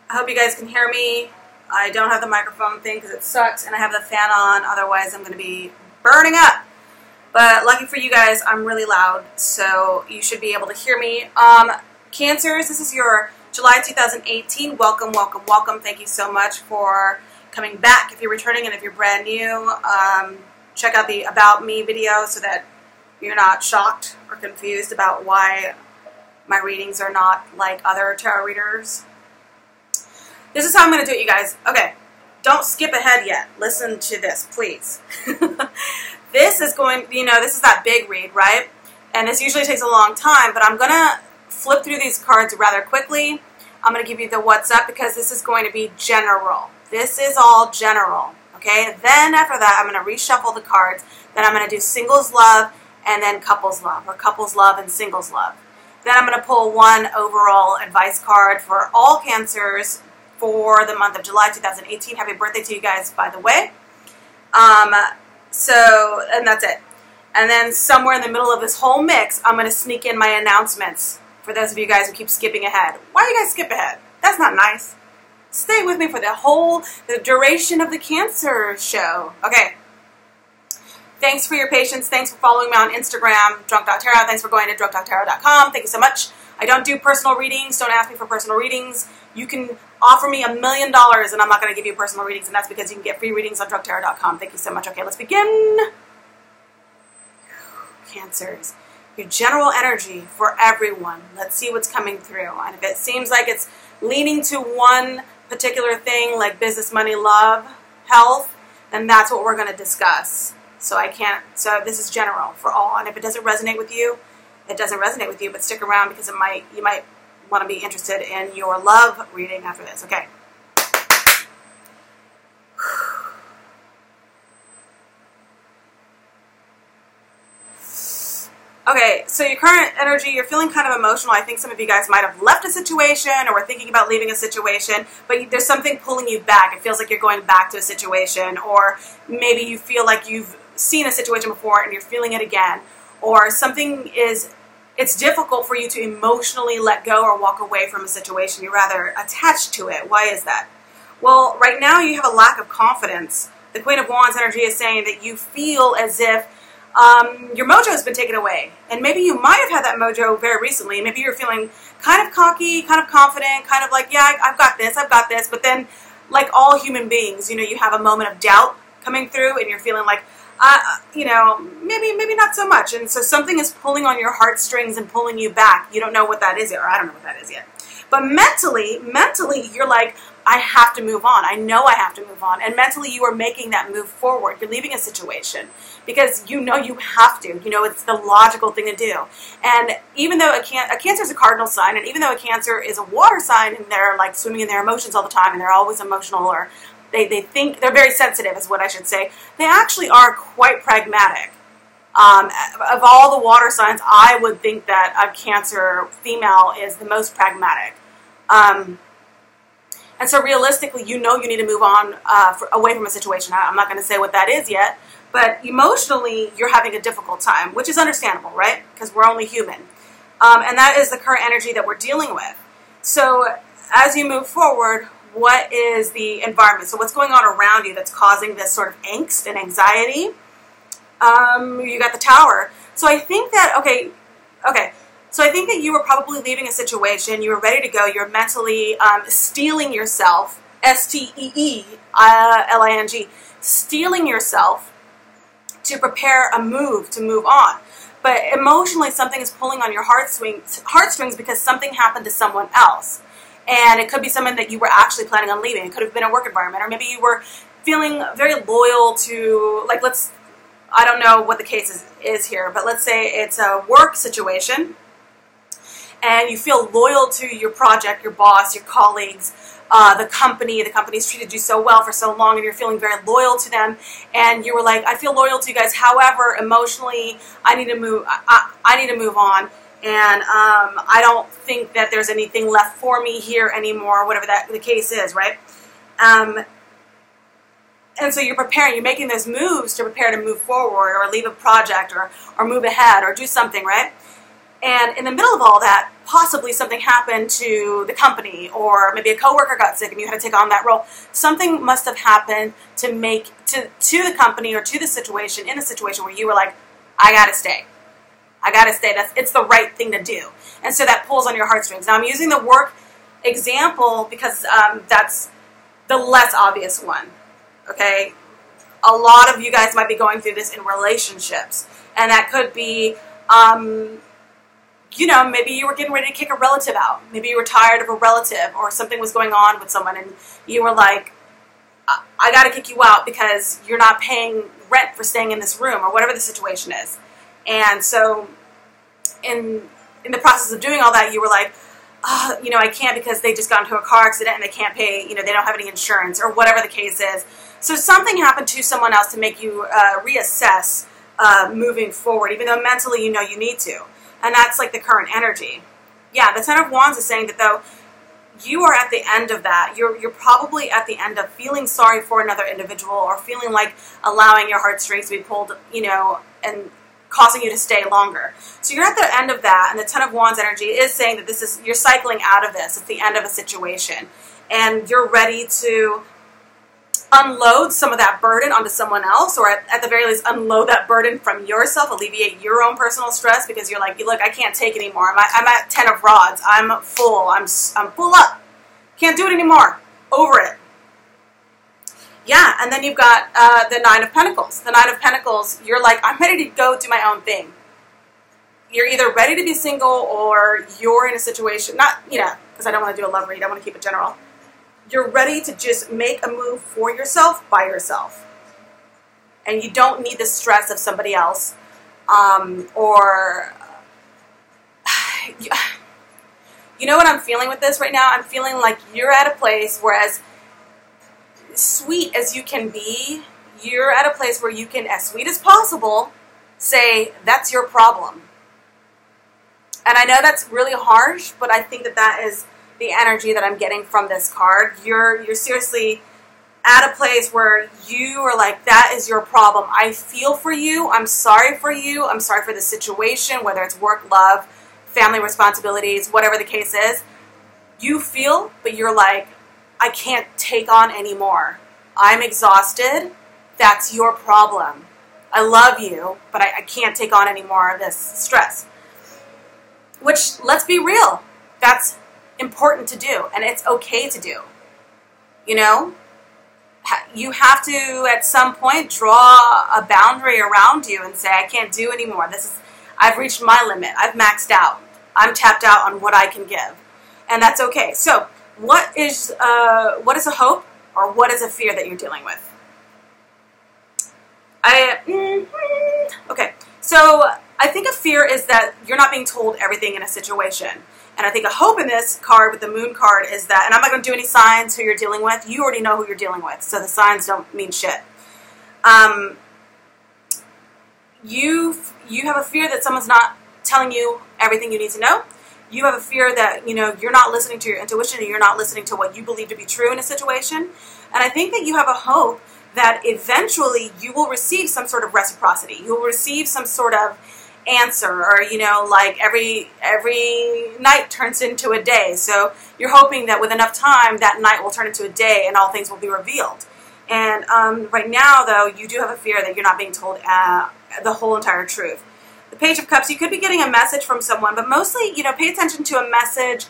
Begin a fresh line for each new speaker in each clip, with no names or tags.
I hope you guys can hear me. I don't have the microphone thing because it sucks, and I have the fan on. Otherwise, I'm going to be burning up. But lucky for you guys, I'm really loud, so you should be able to hear me. Cancers, this is your July 2018. Welcome, welcome, welcome. Thank you so much for coming back. If you're returning and if you're brand new, check out the About Me video so that you're not shocked or confused about why my readings are not like other tarot readers. This is how I'm going to do it, you guys. Okay, don't skip ahead yet. Listen to this, please. This is going, this is that big read, right? And this usually takes a long time, but I'm going to flip through these cards rather quickly. I'm going to give you the what's up because this is going to be general. This is all general, okay? Then after that, I'm going to reshuffle the cards. Then I'm going to do singles love and then couples love, or couples love and singles love. Then I'm going to pull one overall advice card for all Cancers for the month of July 2018. Happy birthday to you guys, by the way. And that's it. And then somewhere in the middle of this whole mix, I'm going to sneak in my announcements for those of you guys who keep skipping ahead. Why do you guys skip ahead? That's not nice. Stay with me for the duration of the Cancer show. Okay. Thanks for your patience. Thanks for following me on Instagram, drunk.tarot. Thanks for going to drunk.tarot.com. Thank you so much. I don't do personal readings. Don't ask me for personal readings. You can offer me $1 million and I'm not going to give you personal readings, and that's because you can get free readings on drunk.tarot.com. Thank you so much. Okay, let's begin. Cancers. Your general energy for everyone. Let's see what's coming through. And if it seems like it's leaning to one particular thing, like business, money, love, health, then that's what we're going to discuss. So this is general for all. And if it doesn't resonate with you, it doesn't resonate with you, but stick around because you might want to be interested in your love reading after this. Okay. Okay, so your current energy, you're feeling kind of emotional. I think some of you guys might have left a situation or were thinking about leaving a situation, but there's something pulling you back. It feels like you're going back to a situation, or maybe you feel like you've seen a situation before and you're feeling it again, or it's difficult for you to emotionally let go or walk away from a situation. You're rather attached to it. Why is that? Well, right now you have a lack of confidence. The Queen of Wands energy is saying that you feel as if your mojo has been taken away. And maybe you might have had that mojo very recently. Maybe you're feeling kind of cocky, kind of confident, kind of like, yeah, I've got this. But then, like all human beings, you have a moment of doubt coming through and you're feeling like, maybe not so much. And so something is pulling on your heartstrings and pulling you back. You don't know what that is yet, or I don't know what that is yet. But mentally, you're like, I have to move on. I know I have to move on. And mentally, you are making that move forward. You're leaving a situation because you know you have to. It's the logical thing to do. And even though a Cancer is a cardinal sign, and even though a Cancer is a water sign, and they're like swimming in their emotions all the time, and they're always emotional, or they think they're very sensitive is what I should say. They actually are quite pragmatic. Of all the water signs, I would think that a Cancer female is the most pragmatic. And so realistically, you need to move on away from a situation. I'm not going to say what that is yet, but emotionally, you're having a difficult time, which is understandable, right? Because we're only human. And that is the current energy that we're dealing with. So as you move forward, what is the environment? So what's going on around you that's causing this sort of angst and anxiety? You got the Tower. So I think that, okay. So I think that you were probably leaving a situation. You were ready to go. You're mentally steeling yourself, steeling, steeling yourself to prepare a move, to move on. But emotionally, something is pulling on your heartstrings because something happened to someone else. And it could be someone that you were actually planning on leaving. It could have been a work environment. Or maybe you were feeling very loyal to, like, I don't know what the case is here, but let's say it's a work situation. And you feel loyal to your project, your boss, your colleagues, the company's treated you so well for so long, and you're feeling very loyal to them. And you were like, I feel loyal to you guys. However, emotionally, I need to move on. And I don't think that there's anything left for me here anymore, whatever the case is, right? And so you're making those moves to prepare to move forward or leave a project or move ahead or do something, right? And in the middle of all that, possibly something happened to the company, or maybe a coworker got sick and you had to take on that role. Something must have happened to make to the company or to the situation, in a situation where you were like, I gotta stay. I gotta stay. It's the right thing to do. And so that pulls on your heartstrings. Now I'm using the work example because that's the less obvious one. Okay? A lot of you guys might be going through this in relationships. And that could be, you know, maybe you were getting ready to kick a relative out. Maybe you were tired of a relative, or something was going on with someone and you were like, I got to kick you out because you're not paying rent for staying in this room, or whatever the situation is. And so in the process of doing all that, you were like, oh, you know, I can't because they just got into a car accident and they can't pay, you know, they don't have any insurance, or whatever the case is. So something happened to someone else to make you reassess moving forward, even though mentally you know you need to. And that's like the current energy. Yeah, the Ten of Wands is saying that though you are at the end of that. You're probably at the end of feeling sorry for another individual, or feeling like allowing your heartstrings to be pulled, you know, and causing you to stay longer. So you're at the end of that, and the Ten of Wands energy is saying that this is, you're cycling out of this. It's the end of a situation, and you're ready to unload some of that burden onto someone else, or at the very least unload that burden from yourself, alleviate your own personal stress, because you're like, look, I can't take anymore. I'm at 10 of rods. I'm full. I'm full up. Can't do it anymore. Over it. Yeah, and then you've got the Nine of Pentacles. The Nine of Pentacles, you're like, I'm ready to go do my own thing. You're either ready to be single, or you're in a situation, not, you know, because I don't want to do a love read. I want to keep it general. You're ready to just make a move for yourself, by yourself. And you don't need the stress of somebody else. Or, you know what I'm feeling with this right now? I'm feeling like you're at a place where, as sweet as you can be, you're at a place where you can, as sweet as possible, say, that's your problem. And I know that's really harsh, but I think that is the energy that I'm getting from this card. You're seriously at a place where you are like, that is your problem. I feel for you. I'm sorry for you. I'm sorry for the situation, whether it's work, love, family responsibilities, whatever the case is. You feel, but you're like, I can't take on anymore. I'm exhausted. That's your problem. I love you, but I can't take on any more of this stress. Which, let's be real, that's important to do, and it's okay to do. You know, you have to at some point draw a boundary around you and say, I can't do anymore. I've reached my limit. I've maxed out. I'm tapped out on what I can give, and that's okay. So what is a hope, or what is a fear that you're dealing with? Okay, so I think a fear is that you're not being told everything in a situation. And I think a hope in this card with the Moon card is that, and I'm not going to do any signs who you're dealing with. You already know who you're dealing with, so the signs don't mean shit. You have a fear that someone's not telling you everything you need to know. You have a fear that, you know, you're not listening to your intuition, and you're not listening to what you believe to be true in a situation. And I think that you have a hope that eventually you will receive some sort of reciprocity. You will receive some sort of answer, or, you know, like every night turns into a day. So you're hoping that with enough time, that night will turn into a day and all things will be revealed. And right now, though, you do have a fear that you're not being told the whole entire truth. The Page of Cups, you could be getting a message from someone, but mostly, you know, pay attention to a message,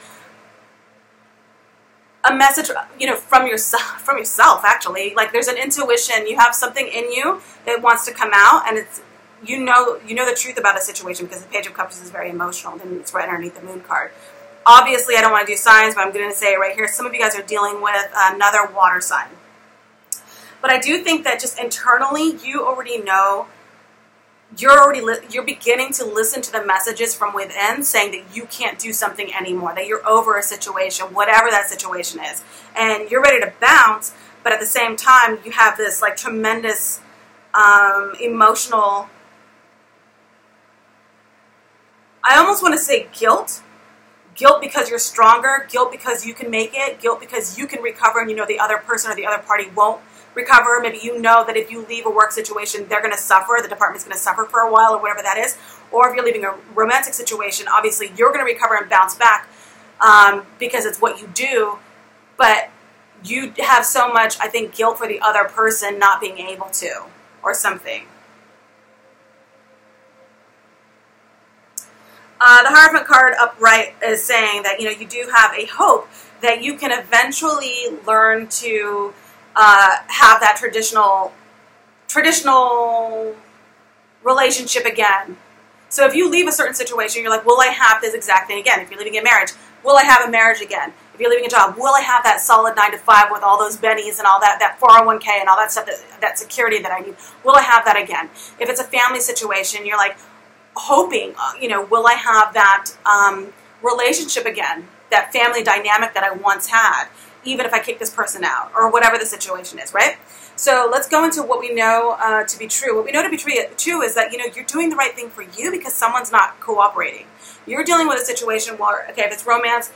you know, from yourself, actually. Like, there's an intuition. You have something in you that wants to come out, and it's, you know the truth about a situation, because the Page of Cups is very emotional, and it's right underneath the Moon card. Obviously, I don't want to do signs, but I'm going to say it right here. Some of you guys are dealing with another water sign. But I do think that just internally, you already know, you're beginning to listen to the messages from within saying that you can't do something anymore, that you're over a situation, whatever that situation is. And you're ready to bounce, but at the same time, you have this like tremendous emotional, I almost want to say guilt. Guilt because you're stronger, guilt because you can make it, guilt because you can recover, and you know the other person or the other party won't recover. Maybe you know that if you leave a work situation, they're going to suffer, the department's going to suffer for a while, or whatever that is. or if you're leaving a romantic situation, obviously you're going to recover and bounce back because it's what you do, but you have so much, I think, guilt for the other person not being able to, or something. The Hierophant card upright is saying that, you do have a hope that you can eventually learn to have that traditional relationship again. So if you leave a certain situation, you're like, will I have this exact thing again? If you're leaving a marriage, will I have a marriage again? If you're leaving a job, will I have that solid 9 to 5 with all those bennies and all that 401k and all that stuff, that security that I need? Will I have that again? If it's a family situation, you're like hoping, will I have that relationship again, that family dynamic that I once had, even if I kick this person out, or whatever the situation is, right? So let's go into what we know to be true. What we know to be true is that, you're doing the right thing for you because someone's not cooperating. You're dealing with a situation where, okay, if it's romance,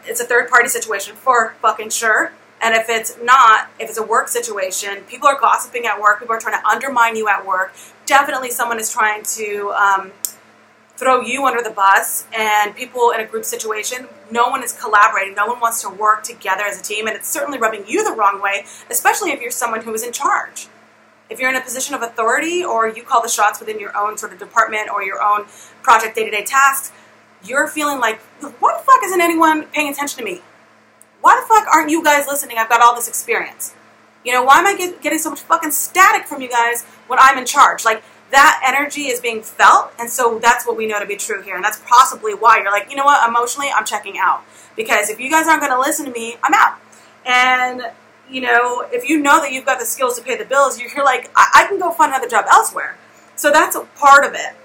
it's a third-party situation for fucking sure. And if it's not, if it's a work situation, people are gossiping at work, people are trying to undermine you at work. Definitely someone is trying to throw you under the bus, and people in a group situation, no one is collaborating, no one wants to work together as a team, and it's certainly rubbing you the wrong way, especially if you're someone who is in charge. If you're in a position of authority, or you call the shots within your own sort of department or your own project day-to-day tasks, you're feeling like, why the fuck isn't anyone paying attention to me? Why the fuck aren't you guys listening? I've got all this experience. Why am I getting so much fucking static from you guys when I'm in charge? Like, that energy is being felt, and so that's what we know to be true here, and that's possibly why you're like, you know what, emotionally, I'm checking out. Because if you guys aren't going to listen to me, I'm out. And, if you know that you've got the skills to pay the bills, you're like, I can go find another job elsewhere. So that's a part of it.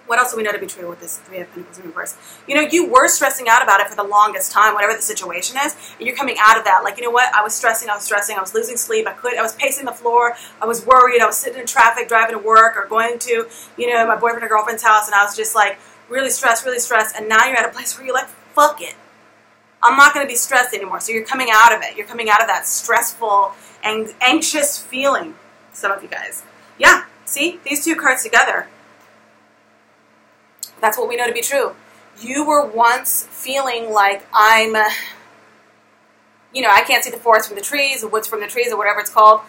What else do we know to be true with this Three of Pentacles in reverse? You were stressing out about it for the longest time, whatever the situation is, and you're coming out of that. Like, you know what? I was stressing, I was losing sleep, I was pacing the floor, I was worried, I was sitting in traffic, driving to work, or going to, my boyfriend or girlfriend's house, and I was just like, really stressed, and now you're at a place where you're like, fuck it. I'm not going to be stressed anymore. So you're coming out of it. You're coming out of that stressful and anxious feeling, some of you guys. Yeah, see? These two cards together. That's what we know to be true. You were once feeling like I can't see the forest from the trees, the woods from the trees, or whatever it's called.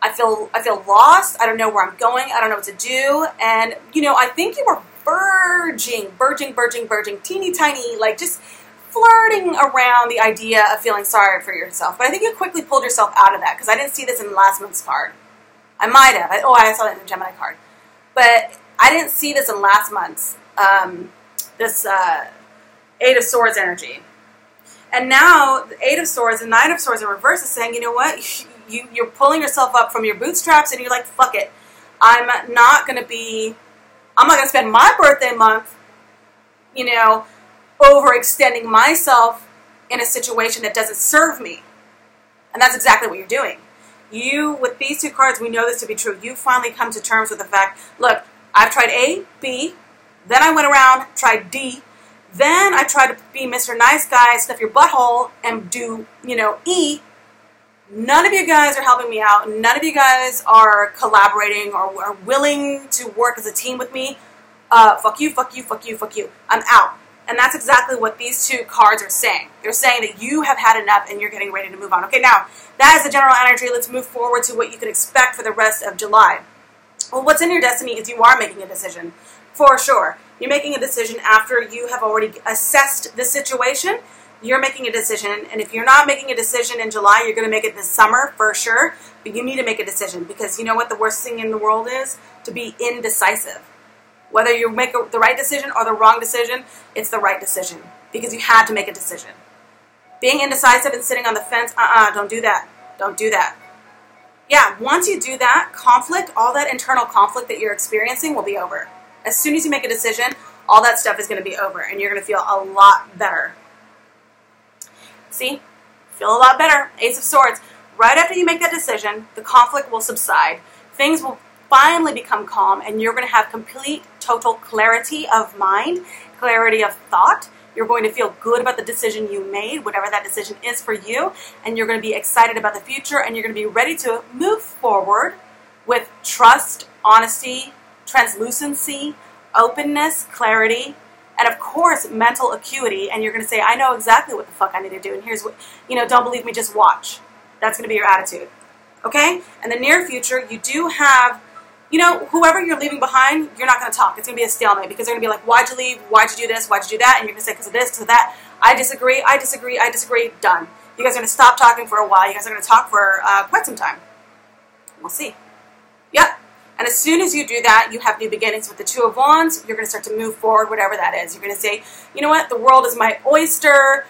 I feel lost. I don't know where I'm going. I don't know what to do. And, I think you were verging, teeny tiny, like just flirting around the idea of feeling sorry for yourself. But I think you quickly pulled yourself out of that, because I didn't see this in last month's card. I might have. I saw it in the Gemini card. But I didn't see this in last month's. This Eight of Swords energy. And now the Eight of Swords and Nine of Swords in reverse is saying, you know what? You're pulling yourself up from your bootstraps, and you're like, fuck it. I'm not going to spend my birthday month, overextending myself in a situation that doesn't serve me. And that's exactly what you're doing. With these two cards, we know this to be true. You finally come to terms with the fact, look, I've tried A, B, then I went around, tried D, then I tried to be Mr. Nice Guy, stuff your butthole, and do, E. None of you guys are helping me out. None of you guys are collaborating or are willing to work as a team with me. Fuck you, fuck you, fuck you, fuck you. I'm out. And that's exactly what these two cards are saying. They're saying that you have had enough and you're getting ready to move on. Okay, now, that is the general energy. Let's move forward to what you can expect for the rest of July. Well, what's in your destiny is you are making a decision. For sure. You're making a decision after you have already assessed the situation. You're making a decision. And if you're not making a decision in July, you're going to make it this summer for sure. But you need to make a decision, because you know what the worst thing in the world is? To be indecisive. Whether you make the right decision or the wrong decision, it's the right decision. Because you had to make a decision. Being indecisive and sitting on the fence, don't do that. Don't do that. Yeah, once you do that, conflict, all that internal conflict that you're experiencing will be over. As soon as you make a decision, all that stuff is going to be over, and you're going to feel a lot better. See? Feel a lot better. Ace of Swords. Right after you make that decision, the conflict will subside. Things will finally become calm, and you're going to have complete, total clarity of mind, clarity of thought. You're going to feel good about the decision you made, whatever that decision is for you, and you're going to be excited about the future, and you're going to be ready to move forward with trust, honesty, translucency, openness, clarity, and of course, mental acuity. And you're going to say, I know exactly what the fuck I need to do. And here's what, don't believe me, just watch. That's going to be your attitude. Okay? In the near future, you do have, whoever you're leaving behind, you're not going to talk. It's going to be a stalemate because they're going to be like, why'd you leave? Why'd you do this? Why'd you do that? And you're going to say, because of this, because of that. I disagree. Done. You guys are going to stop talking for a while. You guys are going to talk for quite some time. We'll see. Yep. And as soon as you do that, you have new beginnings with the Two of Wands. You're going to start to move forward, whatever that is. You're going to say, you know what? The world is my oyster.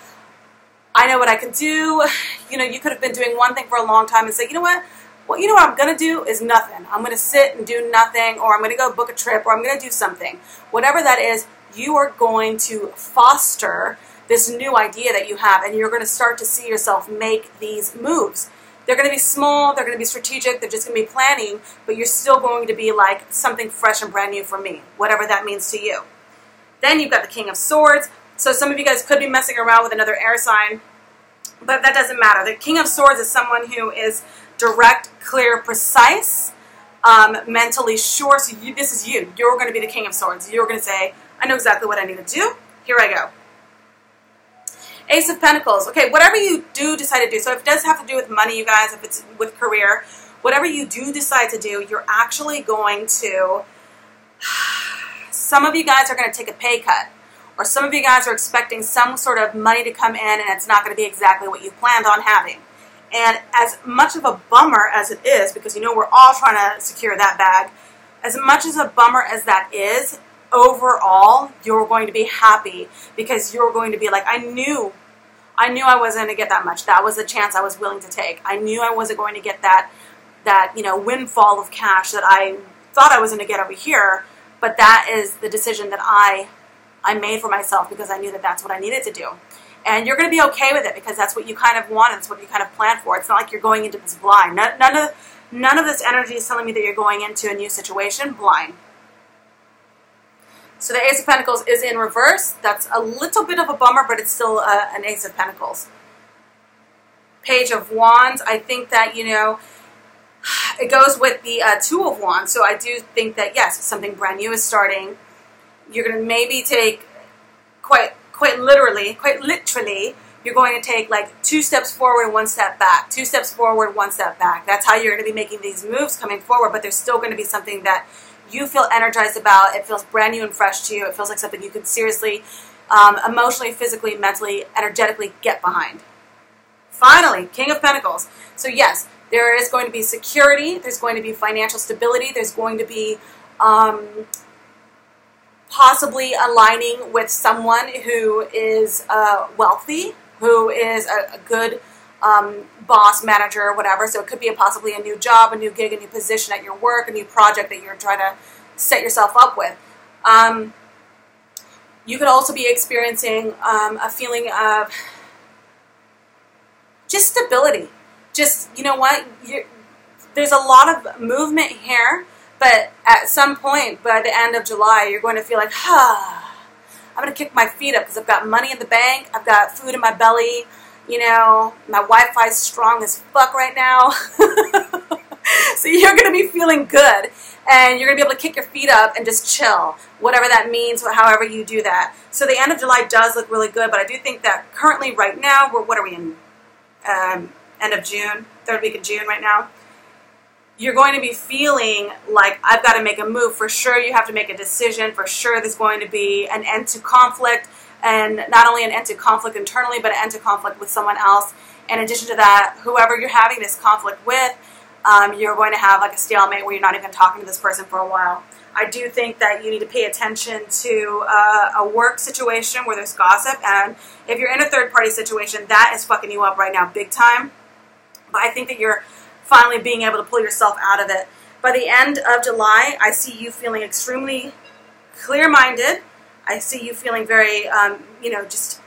I know what I can do. You could have been doing one thing for a long time and say, you know what? Well, you know what I'm going to do is nothing. I'm going to sit and do nothing, or I'm going to go book a trip, or I'm going to do something. Whatever that is, you are going to foster this new idea that you have, and you're going to start to see yourself make these moves. They're going to be small, they're going to be strategic, they're just going to be planning, but you're still going to be like something fresh and brand new for me, whatever that means to you. Then you've got the King of Swords. So some of you guys could be messing around with another air sign, but that doesn't matter. The King of Swords is someone who is direct, clear, precise, mentally sure. So this is you. You're going to be the King of Swords. You're going to say, I know exactly what I need to do. Here I go. Ace of Pentacles. Okay, whatever you do decide to do, so if it does have to do with money, you guys, if it's with career, whatever you do decide to do, you're actually going to, some of you guys are going to take a pay cut, or some of you guys are expecting some sort of money to come in, and it's not going to be exactly what you planned on having. And as much of a bummer as it is, because we're all trying to secure that bag, as much as a bummer as that is, overall, you're going to be happy because you're going to be like, I knew I wasn't going to get that much. That was the chance I was willing to take. I knew I wasn't going to get that windfall of cash that I thought I was going to get over here, but that is the decision that I made for myself because I knew that that's what I needed to do. And you're going to be okay with it because that's what you kind of wanted. It's what you kind of planned for. It's not like you're going into this blind. None of this energy is telling me that you're going into a new situation blind. So the Ace of Pentacles is in reverse. That's a little bit of a bummer, but it's still an Ace of Pentacles. Page of Wands. I think that, it goes with the Two of Wands. So I do think that, yes, something brand new is starting. You're going to maybe take quite literally, you're going to take like 2 steps forward, 1 step back. 2 steps forward, 1 step back. That's how you're going to be making these moves coming forward, but there's still going to be something that you feel energized about. It feels brand new and fresh to you. It feels like something you can seriously, emotionally, physically, mentally, energetically get behind. Finally, King of Pentacles. So yes, there is going to be security. There's going to be financial stability. There's going to be possibly aligning with someone who is wealthy, who is a good boss, manager, whatever. So it could be possibly a new job, a new gig, a new position at your work, a new project that you're trying to set yourself up with. You could also be experiencing a feeling of just stability. Just, you know what, there's a lot of movement here, but at some point by the end of July, you're going to feel like, I'm going to kick my feet up because I've got money in the bank, I've got food in my belly, my Wi-Fi's strong as fuck right now. So you're going to be feeling good, and you're going to be able to kick your feet up and just chill, whatever that means, however you do that. So the end of July does look really good, but I do think that currently right now, what are we in? End of June, 3rd week of June right now. You're going to be feeling like I've got to make a move. For sure you have to make a decision. For sure there's going to be an end to conflict, and not only an end to conflict internally, but an end to conflict with someone else. In addition to that, whoever you're having this conflict with, you're going to have like a stalemate where you're not even talking to this person for a while. I do think that you need to pay attention to a work situation where there's gossip, and if you're in a third-party situation, that is fucking you up right now big time. But I think that you're finally being able to pull yourself out of it. By the end of July, I see you feeling extremely clear-minded. I see you feeling very, just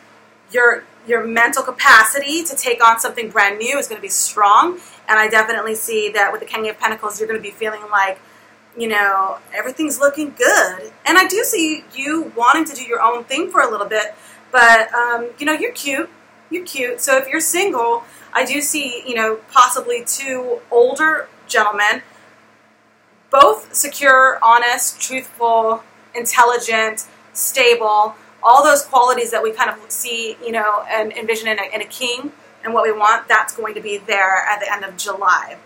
your mental capacity to take on something brand new is going to be strong. And I definitely see that with the King of Pentacles, you're going to be feeling like, everything's looking good. And I do see you wanting to do your own thing for a little bit, but, you're cute. You're cute. So if you're single, I do see, possibly 2 older gentlemen, both secure, honest, truthful, intelligent, stable, all those qualities that we kind of see, you know, and envision in a king and what we want, that's going to be there at the end of July.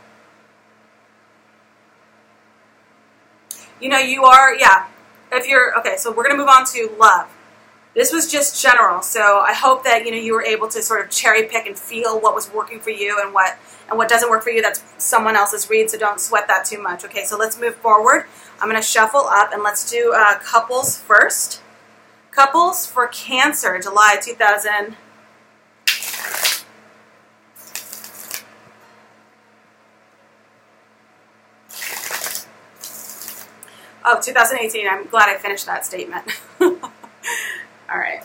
You know, you are, yeah, if you're, okay, so we're going to move on to love. This was just general, so I hope that, you know, you were able to sort of cherry pick and feel what was working for you and what doesn't work for you. That's someone else's read, so don't sweat that too much. Okay, so let's move forward. I'm going to shuffle up, and let's do couples first. Couples for Cancer, July 2000. Oh, 2018. I'm glad I finished that statement. All right.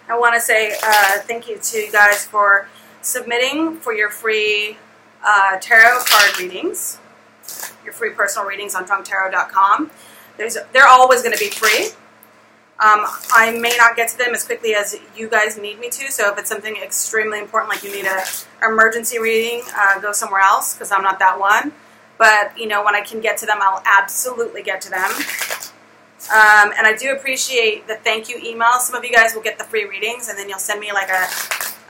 I want to say thank you to you guys for submitting for your free tarot card readings, your free personal readings on drumtarot.com. They're always going to be free. I may not get to them as quickly as you guys need me to, so if it's something extremely important, like you need an emergency reading, go somewhere else, because I'm not that one. But, you know, when I can get to them, I'll absolutely get to them. And I do appreciate the thank you email. Some of you guys will get the free readings, and then you'll send me like a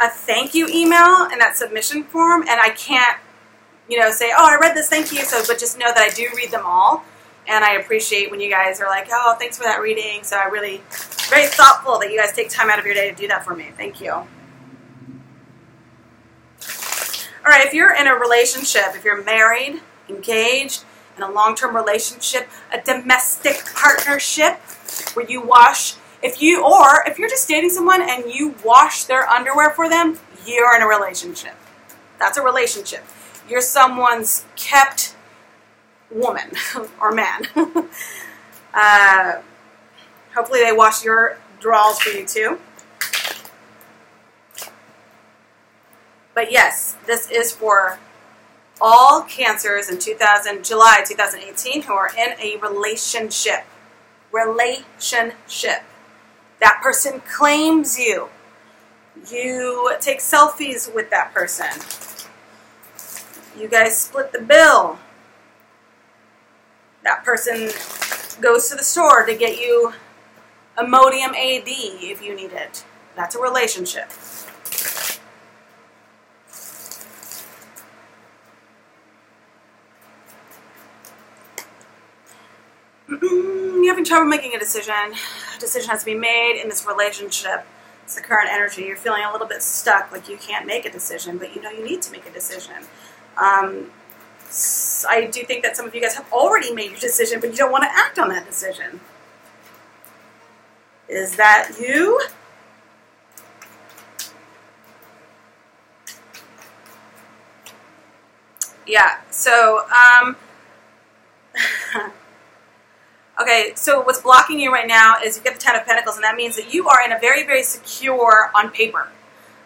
thank you email in that submission form, and I can't, you know, say, oh, I read this, thank you, but just know that I do read them all. And I appreciate when you guys are like, oh, thanks for that reading. So I really, very thoughtful that you guys take time out of your day to do that for me. Thank you. All right, if you're in a relationship, if you're married, engaged, in a long-term relationship, a domestic partnership where you wash, if you're just dating someone and you wash their underwear for them, you're in a relationship. That's a relationship. You're someone's kept woman or man. Hopefully they wash your drawers for you too. But yes, this is for all Cancers in July 2018 who are in a relationship. That person claims you. You take selfies with that person. You guys split the bill. That person goes to the store to get you Imodium AD if you need it. That's a relationship. You're having trouble making a decision. A decision has to be made in this relationship. It's the current energy. You're feeling a little bit stuck, like you can't make a decision, but you know you need to make a decision. I do think that some of you guys have already made your decision, but you don't want to act on that decision. Is that you? Yeah, so, okay, so what's blocking you right now is you've got the Ten of Pentacles, and that means that you are in a very, very secure on paper.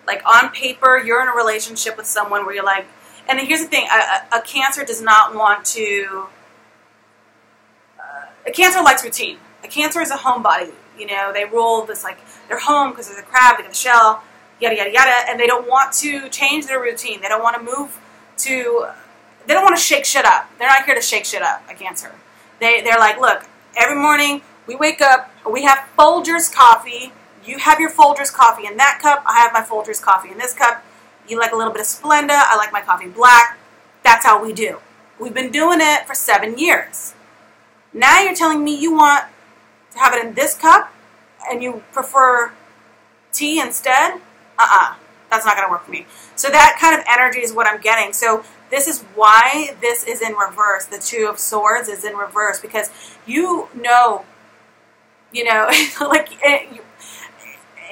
Like, on paper, you're in a relationship with someone where you're like, and here's the thing, a Cancer does not want to, a Cancer likes routine. A Cancer is a homebody. You know, they rule this, like, they're home because there's a crab, they got the shell, yada, yada, yada, and they don't want to change their routine. They don't want to move to, they don't want to shake shit up. They're not here to shake shit up, a Cancer. They're like, look, every morning we wake up, we have Folgers coffee, you have your Folgers coffee in that cup, I have my Folgers coffee in this cup. You like a little bit of Splenda, I like my coffee black. That's how we do. We've been doing it for 7 years. Now you're telling me you want to have it in this cup and you prefer tea instead? That's not going to work for me. So that kind of energy is what I'm getting. So this is why this is in reverse. The Two of Swords is in reverse because you know, like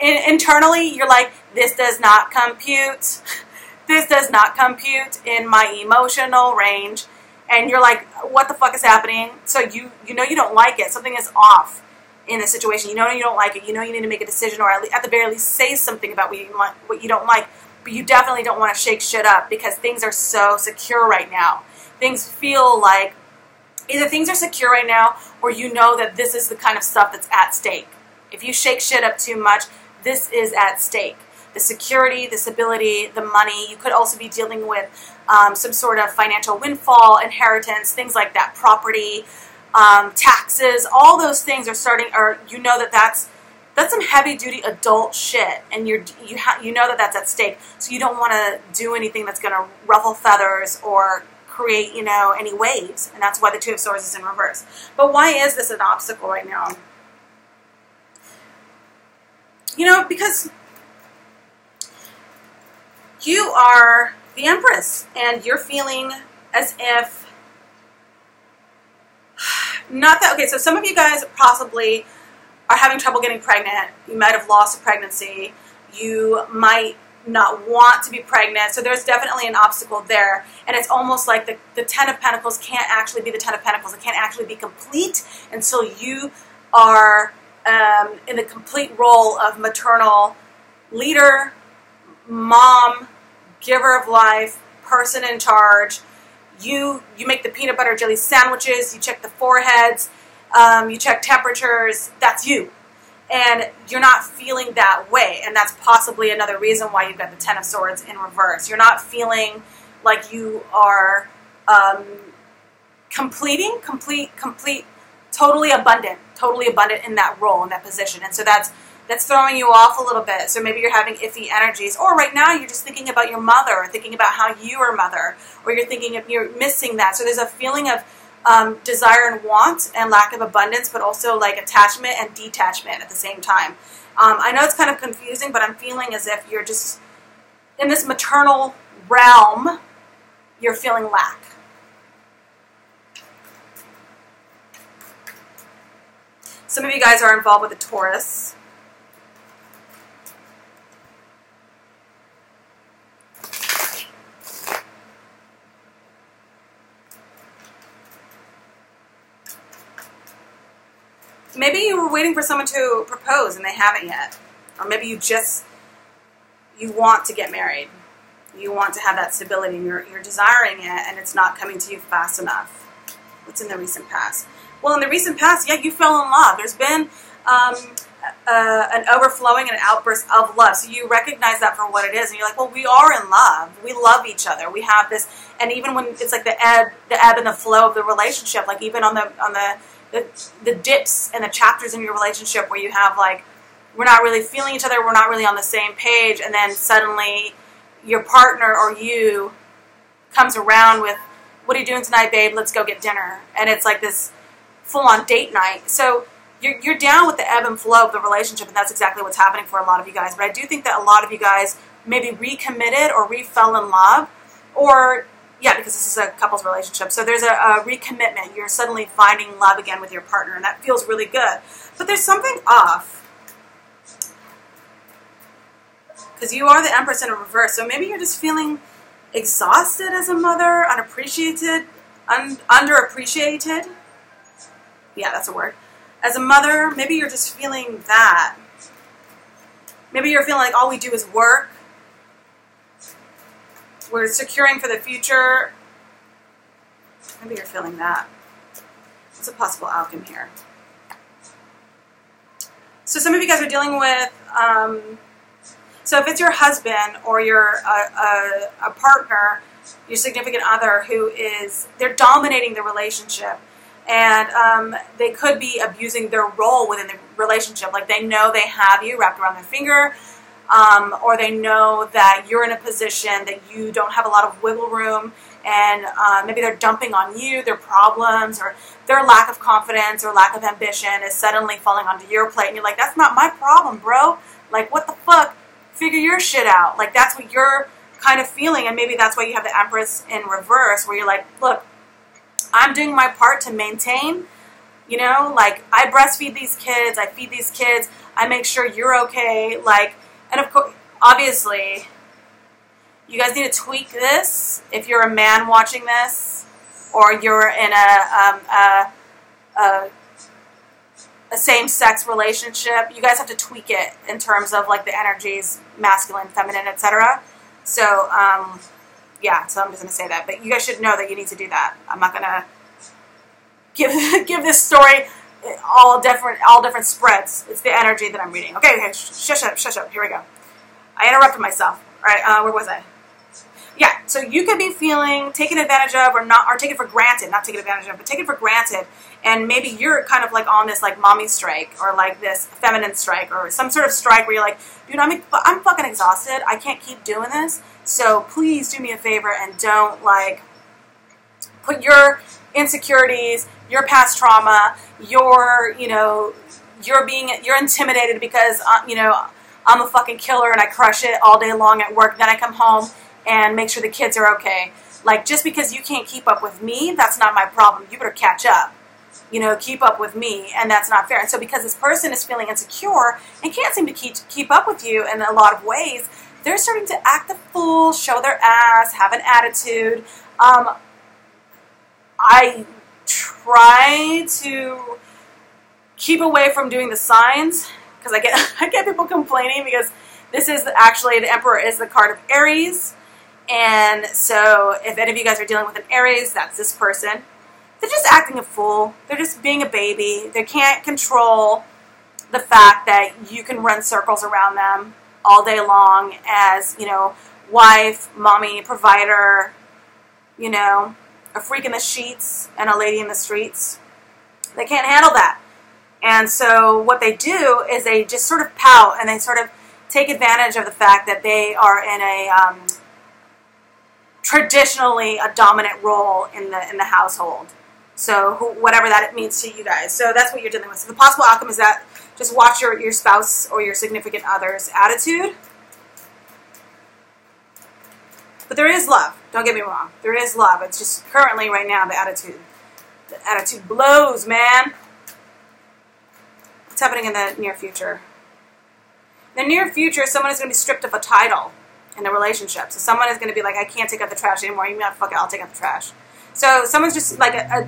internally you're like, this does not compute. This does not compute in my emotional range. And you're like, what the fuck is happening? So you know you don't like it. Something is off in the situation. You know you don't like it. You know you need to make a decision or at the very least say something about what you don't like. But you definitely don't want to shake shit up because things are so secure right now. Things feel like Either things are secure right now, or you know that this is the kind of stuff that's at stake. If you shake shit up too much, this is at stake. The security, the stability, the money. You could also be dealing with some sort of financial windfall, inheritance, things like that, property, taxes. All those things are starting, or you know that that's some heavy-duty adult shit, and you know that that's at stake. So you don't want to do anything that's going to ruffle feathers or create, you know, any waves, and that's why the Two of Swords is in reverse. But why is this an obstacle right now? You know, because you are the Empress, and you're feeling as if, not that, okay, so some of you guys possibly are having trouble getting pregnant. You might have lost a pregnancy. You might not want to be pregnant. So there's definitely an obstacle there. And it's almost like the Ten of Pentacles can't actually be the Ten of Pentacles. It can't actually be complete until you are in the complete role of maternal leader, mom, giver of life, person in charge. You make the peanut butter jelly sandwiches. You check the foreheads. You check temperatures. That's you. And you're not feeling that way. And that's possibly another reason why you've got the Ten of Swords in reverse. You're not feeling like you are complete, totally abundant in that role, in that position. And so that's throwing you off a little bit. So maybe you're having iffy energies. Or right now you're just thinking about your mother, or thinking about how you are mother. Or you're thinking of, you're missing that. So there's a feeling of desire and want and lack of abundance, but also like attachment and detachment at the same time. I know it's kind of confusing, but I'm feeling as if you're just in this maternal realm, you're feeling lack. Some of you guys are involved with a Taurus. Maybe you were waiting for someone to propose and they haven't yet. Or maybe you want to get married. You want to have that stability and you're desiring it and it's not coming to you fast enough. What's in the recent past? Well, in the recent past, yeah, you fell in love. There's been an overflowing and an outburst of love. So you recognize that for what it is. And you're like, well, we are in love. We love each other. We have this. And even when it's like the ebb and the flow of the relationship, like even on the dips and the chapters in your relationship where you have like, we're not really feeling each other, we're not really on the same page, and then suddenly your partner or you comes around with, what are you doing tonight, babe? Let's go get dinner. And it's like this full-on date night. So you're down with the ebb and flow of the relationship, and that's exactly what's happening for a lot of you guys. But I do think that a lot of you guys maybe recommitted or re-fell in love, or yeah, because this is a couple's relationship. So there's a recommitment. You're suddenly finding love again with your partner, and that feels really good. But there's something off. Because you are the Empress in a reverse. So maybe you're just feeling exhausted as a mother, unappreciated, underappreciated. Yeah, that's a word. As a mother, maybe you're just feeling that. Maybe you're feeling like all we do is work. We're securing for the future. Maybe you're feeling that. What's a possible outcome here? So some of you guys are dealing with, so if it's your husband or your a partner, your significant other who is, they're dominating the relationship. And they could be abusing their role within the relationship. Like they know they have you wrapped around their finger. Or they know that you're in a position that you don't have a lot of wiggle room, and maybe they're dumping on you, their problems, or their lack of confidence or lack of ambition is suddenly falling onto your plate, and you're like, that's not my problem, bro. Like, what the fuck? Figure your shit out. Like, that's what you're kind of feeling, and maybe that's why you have the Empress in reverse, where you're like, look, I'm doing my part to maintain, you know, like, I breastfeed these kids, I feed these kids, I make sure you're okay, like, and of course, obviously, you guys need to tweak this if you're a man watching this, or you're in a same-sex relationship. You guys have to tweak it in terms of like the energies, masculine, feminine, etc. So, yeah, so I'm just going to say that. But you guys should know that you need to do that. I'm not going to give give this story all different spreads. It's the energy that I'm reading. Okay, shush up. Here we go. I interrupted myself. All right, where was I? Yeah, so you could be feeling taken advantage of or taken for granted, not taken advantage of, but taken for granted. And maybe you're kind of like on this like mommy strike or like this feminine strike or some sort of strike where you're like, dude, I'm fucking exhausted. I can't keep doing this. So please do me a favor and don't like put your insecurities, your past trauma, you're intimidated because, I'm a fucking killer and I crush it all day long at work. Then I come home and make sure the kids are okay. Like, just because you can't keep up with me, that's not my problem. You better catch up. Keep up with me, and that's not fair. And so because this person is feeling insecure and can't seem to keep up with you in a lot of ways, they're starting to act the fool, show their ass, have an attitude. I try to keep away from doing the signs because I get people complaining because this is actually, the Emperor is the card of Aries. And so if any of you guys are dealing with an Aries, that's this person. They're just acting a fool. They're just being a baby. They can't control the fact that you can run circles around them all day long as, wife, mommy, provider, a freak in the sheets and a lady in the streets. They can't handle that. And so what they do is they just sort of pout and they sort of take advantage of the fact that they are in a traditionally a dominant role in the household. So whatever that means to you guys. So that's what you're dealing with. So the possible outcome is that just watch your spouse or your significant other's attitude. But there is love. Don't get me wrong. There is love. It's just currently right now the attitude blows, man. What's happening in the near future? In the near future, someone is going to be stripped of a title in a relationship. So someone is going to be like, I can't take out the trash anymore. You know, fuck it, I'll take out the trash. So someone's just like I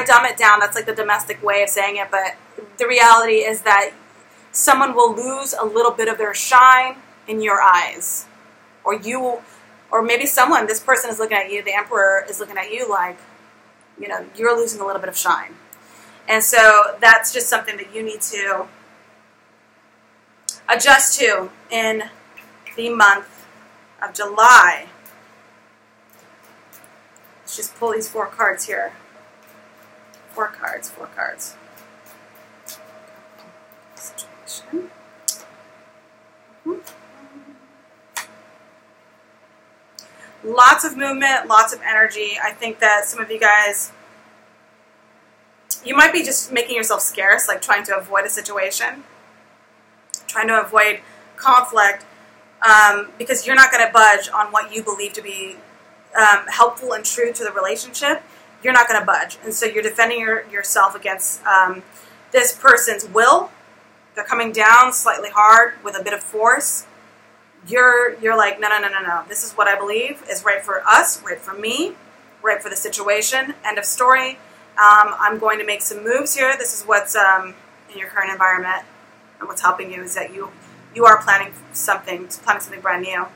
dumb it down. That's like the domestic way of saying it. But the reality is that someone will lose a little bit of their shine in your eyes. Or maybe this person is looking at you, the Emperor is looking at you like, you're losing a little bit of shine. And so that's just something that you need to adjust to in the month of July. Let's just pull these 4 cards here. 4 cards. Situation. Lots of movement, lots of energy. I think that some of you guys, you might be just making yourself scarce, like trying to avoid a situation, trying to avoid conflict, because you're not going to budge on what you believe to be helpful and true to the relationship. You're not going to budge. And so you're defending yourself against this person's will. They're coming down slightly hard with a bit of force. You're like, no. This is what I believe is right for us, right for me, right for the situation. End of story. I'm going to make some moves here. This is what's in your current environment, and what's helping you is that you are planning something brand new.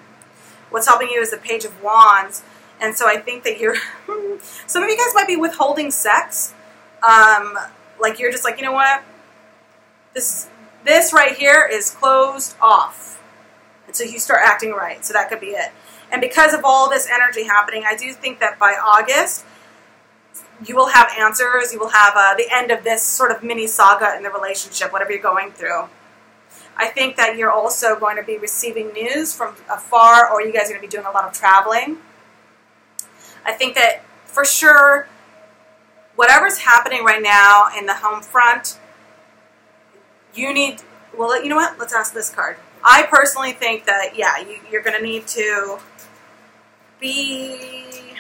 What's helping you is the Page of Wands, and so I think that some of you guys might be withholding sex. Like you're just like, you know what? This right here is closed off. So you start acting right. So that could be it. And because of all this energy happening, I do think that by August, you will have answers. You will have the end of this sort of mini saga in the relationship, whatever you're going through. I think that you're also going to be receiving news from afar, or you guys are going to be doing a lot of traveling. I think that for sure, whatever's happening right now in the home front, you need, well, you know what? Let's ask this card. I personally think that, yeah, you're going to need to be,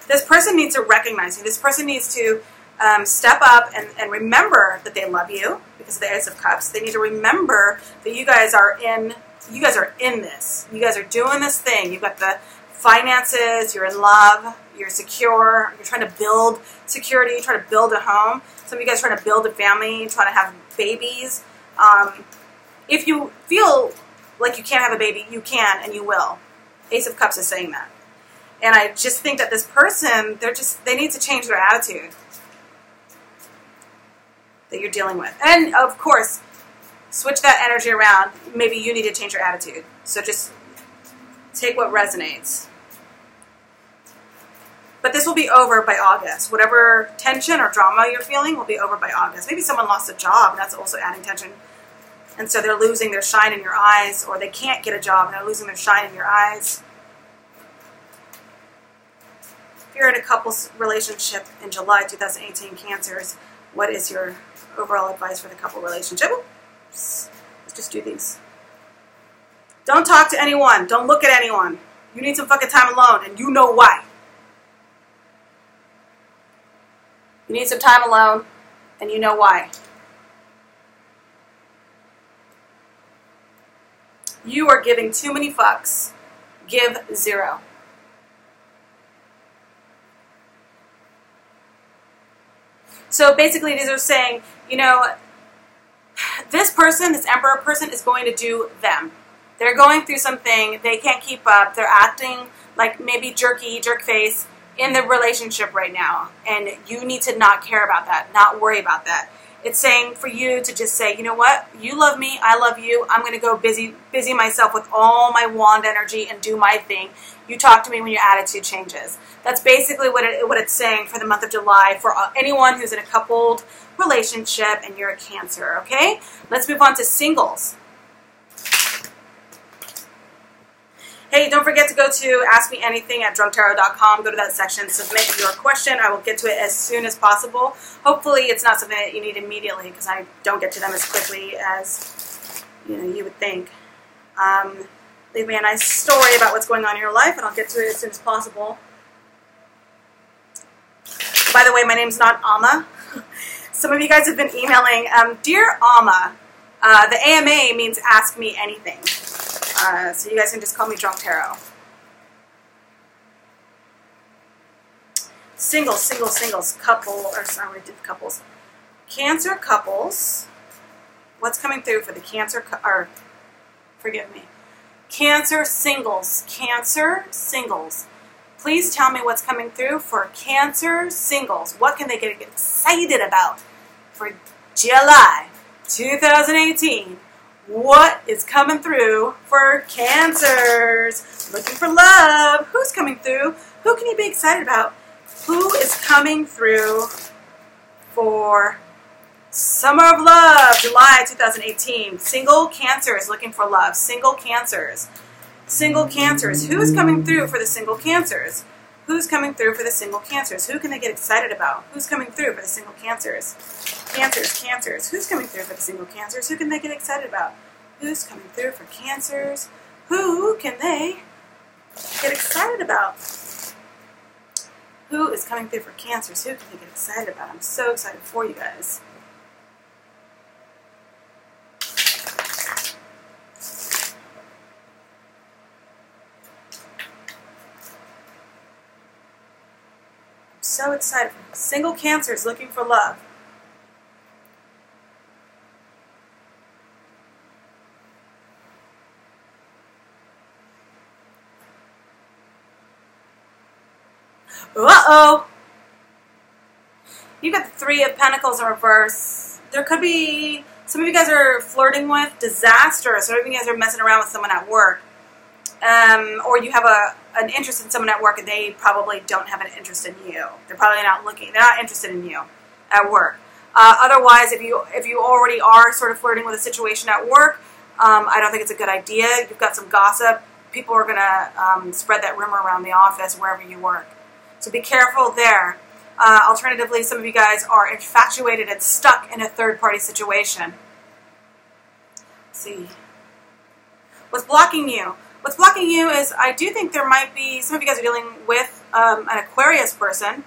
this person needs to recognize you. This person needs to step up and remember that they love you because of the Ace of Cups. They need to remember that you guys are in this. You guys are doing this thing. You've got the finances, you're in love, you're secure, you're trying to build security, you're trying to build a home. Some of you guys are trying to build a family, trying to have babies. If you feel like you can't have a baby, you can and you will. Ace of Cups is saying that. And I just think that this person, they need to change their attitude that you're dealing with. And of course, switch that energy around. Maybe you need to change your attitude. So just take what resonates. But this will be over by August. Whatever tension or drama you're feeling will be over by August. Maybe someone lost a job, and that's also adding tension. And so they're losing their shine in your eyes, or they can't get a job and they're losing their shine in your eyes. If you're in a couple's relationship in July 2018, Cancers, what is your overall advice for the couple relationship? Oops. Let's just do these. Don't talk to anyone. Don't look at anyone. You need some fucking time alone, and you know why. You need some time alone, and you know why. You are giving too many fucks. Give 0. So basically these are saying, you know, this person, this Emperor person, is going to do them. They're going through something. They can't keep up. They're acting like maybe jerk face in the relationship right now. And you need to not care about that, not worry about that. It's saying for you to just say, you know what? You love me. I love you. I'm going to go busy myself with all my wand energy and do my thing. You talk to me when your attitude changes. That's basically what it's saying for the month of July for anyone who's in a coupled relationship and you're a Cancer, okay? Let's move on to singles. Hey, don't forget to go to askmeanything@drunktarot.com. Go to that section, submit your question. I will get to it as soon as possible. Hopefully it's not something that you need immediately, because I don't get to them as quickly as you would think. Leave me a nice story about what's going on in your life, and I'll get to it as soon as possible. By the way, my name's not Amma. Some of you guys have been emailing, Dear Amma, the AMA means Ask Me Anything. So you guys can just call me Drunk Tarot. Singles, couples. Cancer couples. What's coming through for the Cancer, Cancer singles. Cancer singles. Please tell me what's coming through for Cancer singles. What can they get excited about for July 2018? What is coming through for Cancers? Looking for love. Who's coming through? Who can you be excited about? Who is coming through for Summer of Love, July 2018? Single Cancers looking for love. Single Cancers. Single Cancers. Who is coming through for the single Cancers? Who's coming through for the single Cancers? Who can they get excited about? Who's coming through for the single Cancers? Cancers. Who's coming through for the single Cancers? Who can they get excited about? Who's coming through for Cancers? Who can they get excited about? Who is coming through for Cancers? Who can they get excited about? I'm so excited for you guys. So excited. Single Cancers looking for love. Uh-oh. You got the Three of Pentacles in reverse. There could be, some of you guys are flirting with disaster. Some of you guys are messing around with someone at work. Or you have an interest in someone at work and they probably don't have an interest in you. They're probably not looking. They're not interested in you at work. Otherwise, if you already are sort of flirting with a situation at work, I don't think it's a good idea. You've got some gossip. People are going to spread that rumor around the office wherever you work. So be careful there. Alternatively, some of you guys are infatuated and stuck in a third-party situation. Let's see. What's blocking you? What's blocking you is, I do think there might be, some of you guys are dealing with an Aquarius person,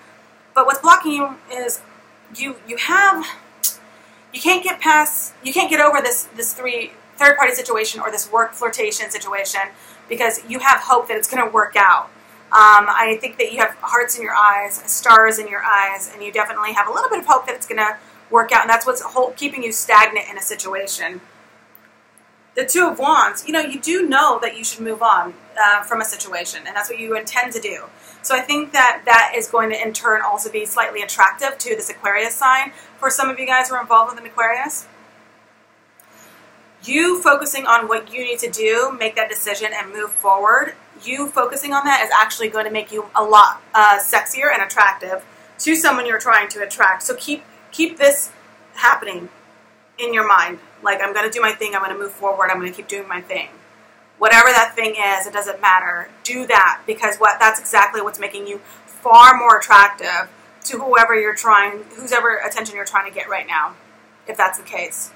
but what's blocking you is you can't get over this third-party situation or this work flirtation situation because you have hope that it's going to work out. I think that you have hearts in your eyes, stars in your eyes, and you definitely have a little bit of hope that it's going to work out, and that's what's keeping you stagnant in a situation. The Two of Wands, you do know that you should move on from a situation, and that's what you intend to do. So I think that that is going to, in turn, also be slightly attractive to this Aquarius sign. For some of you guys who are involved with an Aquarius, you focusing on what you need to do, make that decision, and move forward, you focusing on that is actually going to make you a lot sexier and attractive to someone you're trying to attract. So keep this happening in your mind. Like, I'm going to do my thing, I'm going to move forward, I'm going to keep doing my thing. Whatever that thing is, it doesn't matter. Do that, because that's exactly what's making you far more attractive to whoever attention you're trying to get right now, if that's the case.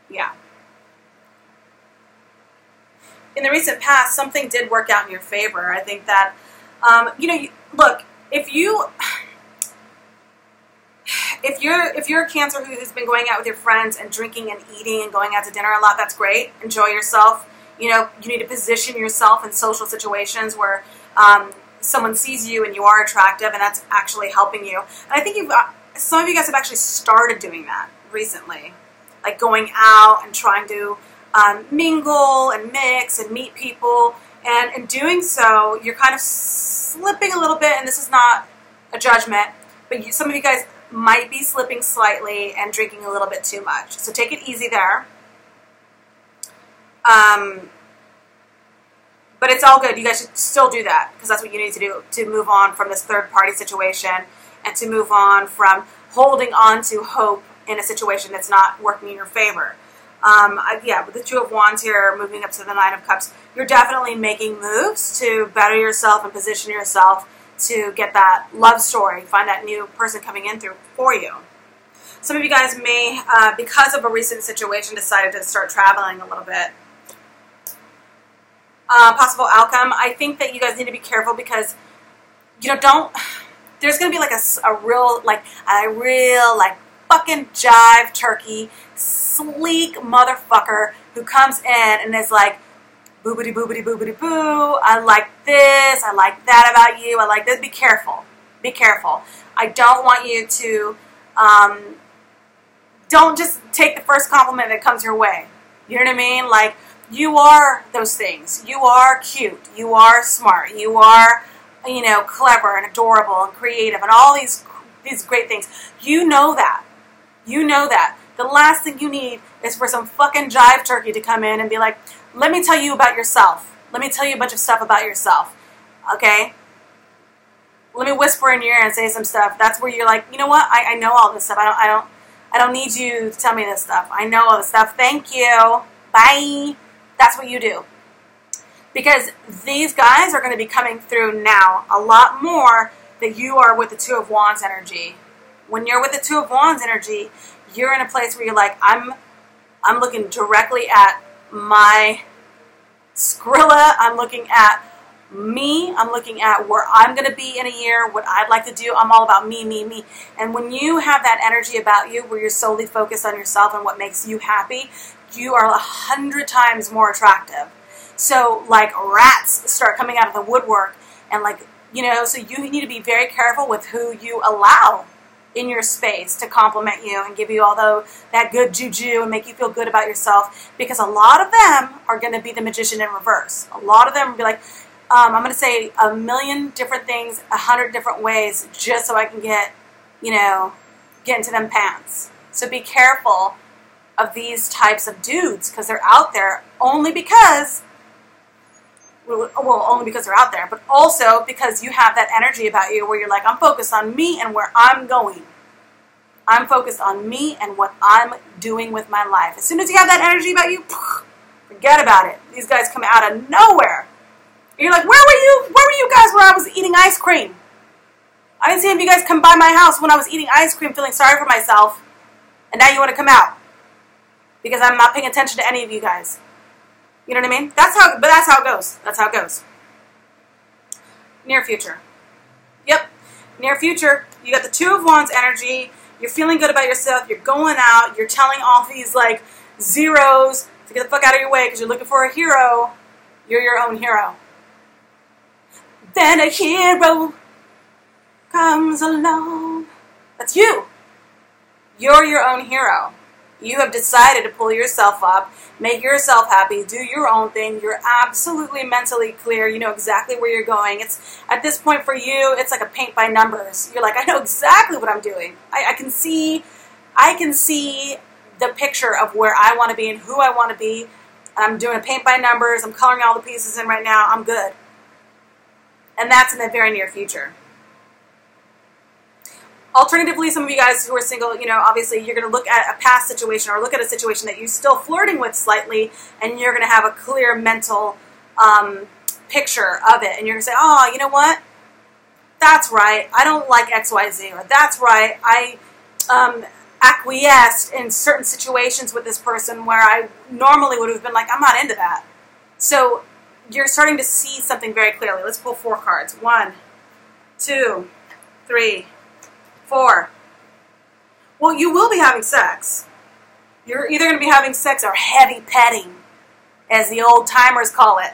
Yeah. In the recent past, something did work out in your favor. I think that, look, if you're a Cancer who's been going out with your friends and drinking and eating and going out to dinner a lot, that's great. Enjoy yourself. You need to position yourself in social situations where someone sees you and you are attractive, and that's actually helping you. And I think some of you guys have actually started doing that recently, like going out and trying to mingle and mix and meet people. And in doing so, you're kind of slipping a little bit, and this is not a judgment, but some of you guys might be slipping slightly and drinking a little bit too much. So take it easy there. But it's all good. You guys should still do that, because that's what you need to do to move on from this third-party situation and to move on from holding on to hope in a situation that's not working in your favor. With the Two of Wands here, moving up to the Nine of Cups, you're definitely making moves to better yourself and position yourself to get that love story, find that new person coming in through for you. Some of you guys may, because of a recent situation, decided to start traveling a little bit. Possible outcome, I think that you guys need to be careful, because, there's going to be like a real fucking jive turkey, sleek motherfucker who comes in and is like, boobity boobity boobity boo, I like this, I like that about you, I like this. Be careful. Be careful. I don't want you to, don't just take the first compliment that comes your way. You know what I mean? Like, you are those things. You are cute. You are smart. You are, clever and adorable and creative and all these great things. You know that. You know that. The last thing you need is for some fucking jive turkey to come in and be like, let me tell you about yourself. Let me tell you a bunch of stuff about yourself. Okay? Let me whisper in your ear and say some stuff. That's where you're like, you know what? I know all this stuff. I don't need you to tell me this stuff. I know all this stuff. Thank you. Bye. That's what you do. Because these guys are going to be coming through now a lot more that you are with the Two of Wands energy. When you're with the Two of Wands energy, you're in a place where you're like, I'm looking directly at my Skrilla. I'm looking at me. I'm looking at where I'm going to be in a year, what I'd like to do. I'm all about me, me, me. And when you have that energy about you, where you're solely focused on yourself and what makes you happy, you are 100 times more attractive. So, like, rats start coming out of the woodwork, and, like, so you need to be very careful with who you allow in your space to compliment you and give you all that good juju and make you feel good about yourself, because a lot of them are going to be the magician in reverse. A lot of them will be like, I'm going to say a million different things, 100 different ways, just so I can get into them pants. So be careful of these types of dudes, because they're out there only because they're out there, but also because you have that energy about you where you're like, I'm focused on me and where I'm going. I'm focused on me and what I'm doing with my life. As soon as you have that energy about you, forget about it. These guys come out of nowhere. And you're like, where were you? Where were you guys when I was eating ice cream? I didn't see any of you guys come by my house when I was eating ice cream feeling sorry for myself, and now you want to come out because I'm not paying attention to any of you guys. You know what I mean? That's how it goes. That's how it goes. Near future. Yep. Near future. You got the Two of Wands energy. You're feeling good about yourself. You're going out. You're telling all these, like, zeros to get the fuck out of your way because you're looking for a hero. You're your own hero. Then a hero comes along. That's you. You're your own hero. You have decided to pull yourself up, make yourself happy, do your own thing. You're absolutely mentally clear. You know exactly where you're going. It's at this point for you, it's like a paint by numbers. You're like, I know exactly what I'm doing. I can see the picture of where I want to be and who I want to be. I'm doing a paint by numbers. I'm coloring all the pieces in right now. I'm good. And that's in the very near future. Alternatively, some of you guys who are single, you know, obviously you're going to look at a past situation or look at a situation that you're still flirting with slightly, and you're going to have a clear mental picture of it. And you're going to say, oh, you know what? That's right. I don't like XYZ. Or that's right. I acquiesced in certain situations with this person where I normally would have been like, I'm not into that. So you're starting to see something very clearly. Let's pull 4 cards. 1, 2, 3, 4. Well, you will be having sex. You're either going to be having sex or heavy petting, as the old timers call it.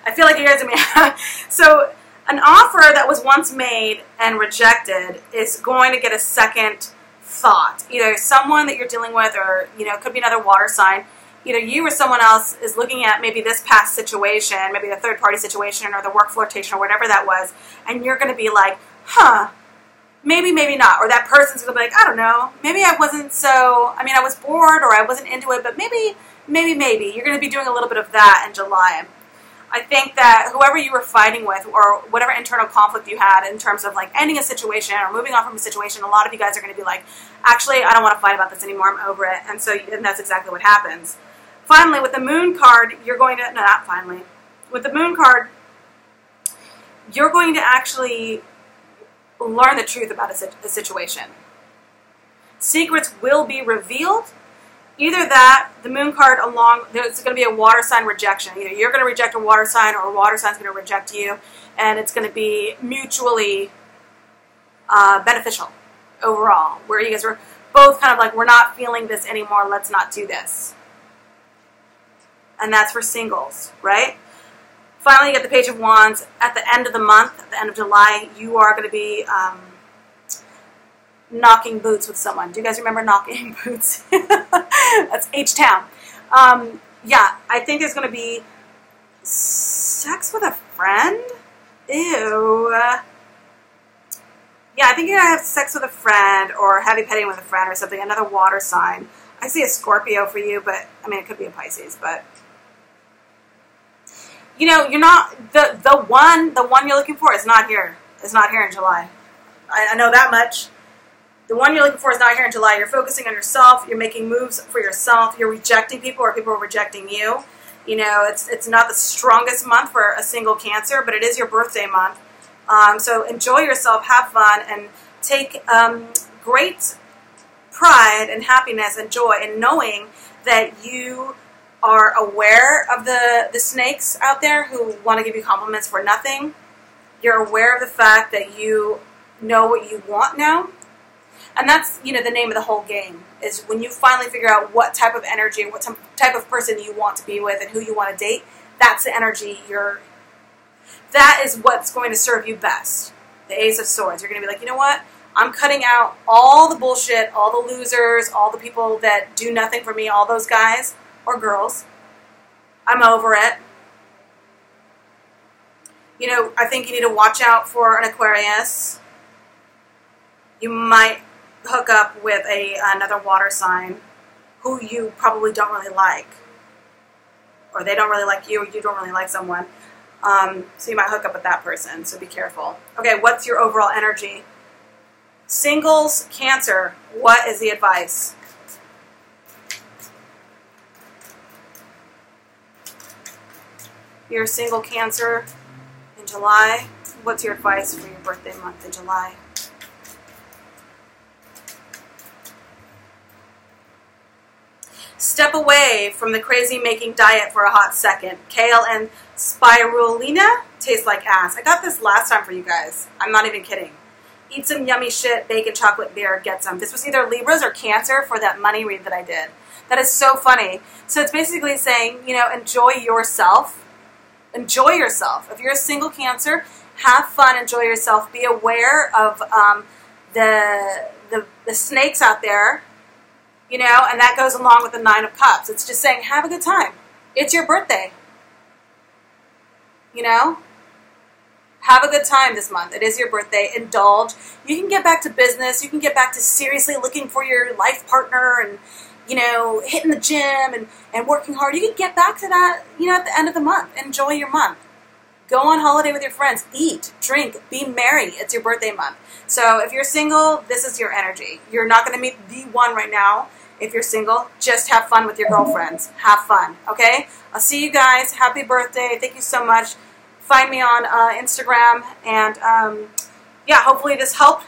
I feel like you guys are going to be... So, an offer that was once made and rejected is going to get a second thought. Either someone that you're dealing with, or, you know, it could be another water sign. Either you or someone else is looking at maybe this past situation, maybe the third-party situation or the work flirtation or whatever that was, and you're going to be like, huh, maybe, maybe not. Or that person's going to be like, I don't know, maybe I wasn't so, I mean, I was bored or I wasn't into it, but maybe. You're going to be doing a little bit of that in July. I think that whoever you were fighting with or whatever internal conflict you had in terms of like ending a situation or moving on from a situation, a lot of you guys are going to be like, actually, I don't want to fight about this anymore. I'm over it. And that's exactly what happens. Finally, with the Moon card, you're going to, no, not finally. With the Moon card, you're going to actually learn the truth about a situation. Secrets will be revealed. Either that, the Moon card there's going to be a water sign rejection. Either you're going to reject a water sign or a water sign's going to reject you. And it's going to be mutually beneficial overall. Where you guys are both kind of like, we're not feeling this anymore, let's not do this. And that's for singles, right? Finally, you get the Page of Wands. At the end of the month, at the end of July, you are going to be knocking boots with someone. Do you guys remember knocking boots? That's H-Town. Yeah, I think there's going to be sex with a friend. Ew. Yeah, I think you're going to have sex with a friend or heavy petting with a friend or something. Another water sign. I see a Scorpio for you, but, I mean, it could be a Pisces, but... You know, you're not, the one you're looking for is not here. It's not here in July. I know that much. The one you're looking for is not here in July. You're focusing on yourself. You're making moves for yourself. You're rejecting people or people are rejecting you. You know, it's not the strongest month for a single Cancer, but it is your birthday month. So enjoy yourself, have fun, and take great pride and happiness and joy in knowing that you are aware of the snakes out there who want to give you compliments for nothing. You're aware of the fact that you know what you want now. And that's, you know, the name of the whole game, is when you finally figure out what type of energy, what type of person you want to be with and who you want to date, that's the energy that is what's going to serve you best. The Ace of Swords. You're going to be like, you know what? I'm cutting out all the bullshit, all the losers, all the people that do nothing for me, all those guys or girls. I'm over it. You know, I think you need to watch out for an Aquarius. You might hook up with another water sign who you probably don't really like. Or they don't really like you, or you don't really like someone. So you might hook up with that person, so be careful. Okay, what's your overall energy? Singles, Cancer, what is the advice? You're a single Cancer in July. What's your advice for your birthday month in July? Step away from the crazy-making diet for a hot second. Kale and spirulina taste like ass. I got this last time for you guys. I'm not even kidding. Eat some yummy shit, bacon, chocolate, beer, get some. This was either Libras or Cancer for that money read that I did. That is so funny. So it's basically saying, you know, enjoy yourself. Enjoy yourself. If you're a single Cancer, have fun, enjoy yourself. Be aware of the snakes out there, you know, and that goes along with the Nine of Cups. It's just saying, have a good time. It's your birthday. You know? Have a good time this month. It is your birthday. Indulge. You can get back to business. You can get back to seriously looking for your life partner and, you know, hitting the gym and working hard. You can get back to that, you know, at the end of the month. Enjoy your month. Go on holiday with your friends. Eat, drink, be merry. It's your birthday month. So if you're single, this is your energy. You're not going to meet the one right now. If you're single, just have fun with your girlfriends. Have fun, okay? I'll see you guys. Happy birthday. Thank you so much. Find me on Instagram. And, yeah, hopefully this helped.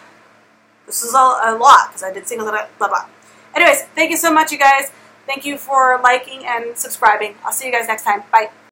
This is a lot because I did singles, blah, blah. Anyways, thank you so much, you guys. Thank you for liking and subscribing. I'll see you guys next time. Bye.